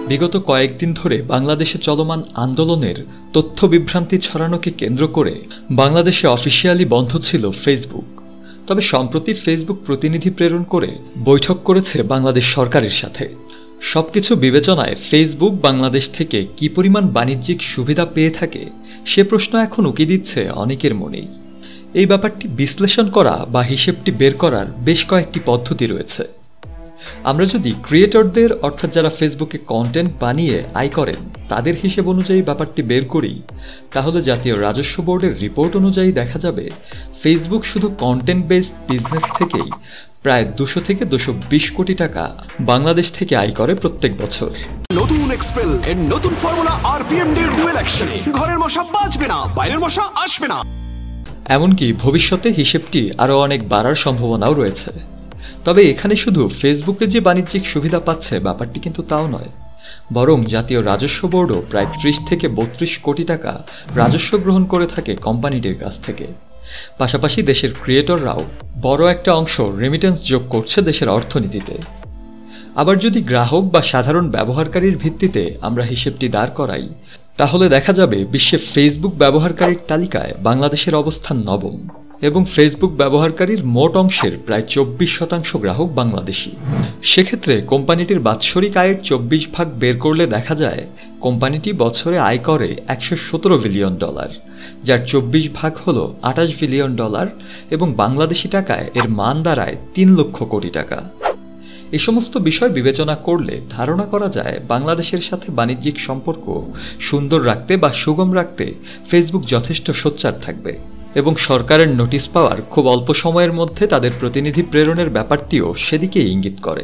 বিগত কয়েকদিন ধরে বাংলাদেশে চলমান আন্দোলনের তথ্য বিভ্রান্তি ছড়ানোকে কেন্দ্র করে বাংলাদেশে অফিসিয়ালি বন্ধ ছিল ফেসবুক। তবে সম্প্রতি ফেসবুক প্রতিনিধি প্রেরণ করে বৈঠক করেছে বাংলাদেশ সরকারের সাথে। সবকিছু বিবেচনায় ফেসবুক বাংলাদেশ থেকে কি পরিমাণ বাণিজ্যিক সুবিধা পেয়ে থাকে সে প্রশ্ন এখন উকি দিচ্ছে অনেকের মনেই। এই ব্যাপারটি বিশ্লেষণ করা বা হিসেবটি বের করার বেশ কয়েকটি পদ্ধতি রয়েছে। আমরা যদি ক্রিয়েটরদের অর্থাৎ যারা ফেসবুকে কন্টেন্ট বানিয়ে আয় করেন তাদের হিসেব অনুযায়ী ব্যাপারটি বের করি, তাহলে জাতীয় রাজস্ব বোর্ডের রিপোর্ট অনুযায়ী দেখা যাবে ফেসবুক শুধু কন্টেন্ট বেসড বিজনেস থেকেই প্রায় 200 থেকে 220 কোটি টাকা বাংলাদেশ থেকে আয় করে প্রত্যেক বছর। নতুন এক্সপেল এর নতুন ফর্মুলা আরপিএম এর ডুয়েল অ্যাকশনে ঘরের মশা বাঁচবে না, বাইরের মশা আসবে না। এমনকি ভবিষ্যতে হিসেবটি আরও অনেক বাড়ার সম্ভাবনাও রয়েছে। তবে এখানে শুধু ফেসবুকে যে বাণিজ্যিক সুবিধা পাচ্ছে ব্যাপারটি কিন্তু তাও নয়, বরং জাতীয় রাজস্ব বোর্ডও প্রায় 30 থেকে 32 কোটি টাকা রাজস্ব গ্রহণ করে থাকে কোম্পানিটির কাছ থেকে। পাশাপাশি দেশের ক্রিয়েটররাও বড় একটা অংশ রেমিটেন্স যোগ করছে দেশের অর্থনীতিতে। আবার যদি গ্রাহক বা সাধারণ ব্যবহারকারীর ভিত্তিতে আমরা হিসেবটি দাঁড় করাই, তাহলে দেখা যাবে বিশ্বে ফেসবুক ব্যবহারকারীর তালিকায় বাংলাদেশের অবস্থান 9ম এবং ফেসবুক ব্যবহারকারীর মোট অংশের প্রায় 24% গ্রাহক বাংলাদেশি। সেক্ষেত্রে কোম্পানিটির বাৎসরিক আয়ের 24 ভাগ বের করলে দেখা যায় কোম্পানিটি বছরে আয় করে $117 বিলিয়ন, যার 24 ভাগ হল $28 বিলিয়ন এবং বাংলাদেশি টাকায় এর মান দাঁড়ায় 3 লক্ষ কোটি টাকা। এই সমস্ত বিষয় বিবেচনা করলে ধারণা করা যায় বাংলাদেশের সাথে বাণিজ্যিক সম্পর্ক সুন্দর রাখতে বা সুগম রাখতে ফেসবুক যথেষ্ট সোচ্চার থাকবে এবং সরকারের নোটিশ পাওয়ার খুব অল্প সময়ের মধ্যে তাদের প্রতিনিধি প্রেরণের ব্যাপারটিও সেদিকেই ইঙ্গিত করে।